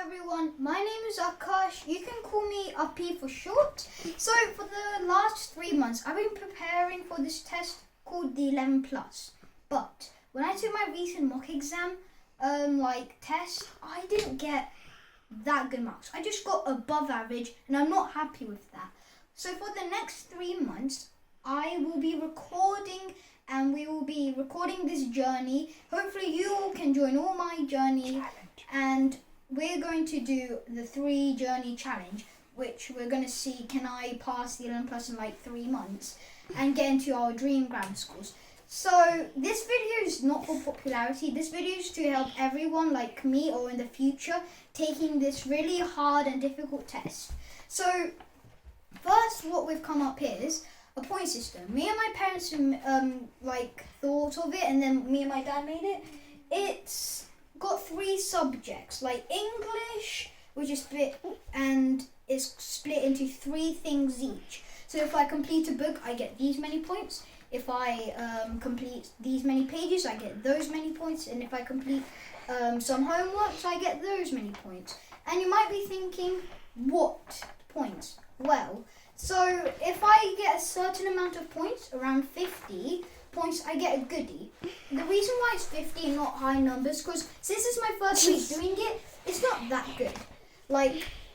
everyone, my name is Akash. You can call me Uppy for short. So for the last 3 months I've been preparing for this test called the 11 Plus. But when I took my recent mock exam test, I didn't get that good marks. I just got above average and I'm not happy with that. So for the next 3 months I will be recording and we will be recording this journey. Hopefully you all can join all my journey and we're going to do the 3 journey challenge, which we're going to see can I pass the 11 plus in like 3 months and get into our dream grammar schools. So this video is not for popularity. This video is to help everyone like me or in the future taking this really hard and difficult test. So first what we've come up is a point system. Me and my parents thought of it and then me and my dad made it. It's got 3 subjects like English, which is split and is split into 3 things each. So if I complete a book, I get these many points. If I complete these many pages, I get those many points. And if I complete some homeworks, I get those many points. And you might be thinking, what points? Well, so if I get a certain amount of points, around 50 points, I get a goodie. The reason why it's 50 and not high numbers, because since it's my first week doing it, it's not that good.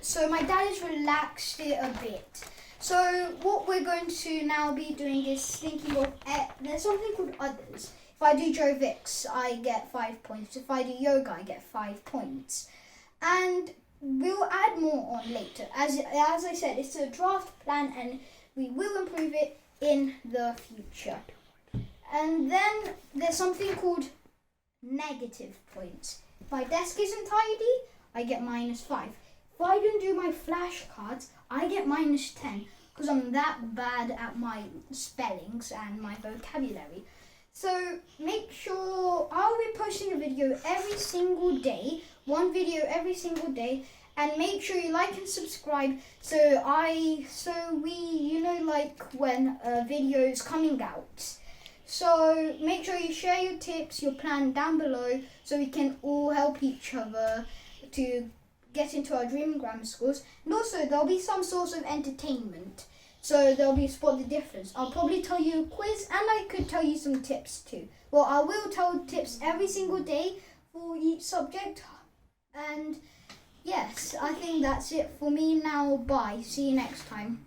So my dad has relaxed it a bit. So what we're going to now be doing is thinking of, there's something called others. If I do Joe Vicks, I get 5 points. If I do yoga, I get 5 points. And we'll add more on later. As I said, it's a draft plan and we will improve it in the future. And then there's something called negative points. If my desk isn't tidy, I get -5. If I don't do my flashcards, I get -10 because I'm that bad at my spellings and my vocabulary. So make sure I'll be posting a video every single day, 1 video every single day, and make sure you like and subscribe so we like when a video is coming out. So make sure you share your tips, your plan down below so we can all help each other to get into our dream grammar schools. And also there'll be some source of entertainment. So there'll be spot the difference. I'll probably tell you a quiz and I could tell you some tips too. Well, I will tell tips every single day for each subject. And yes, I think that's it for me now. Bye. See you next time.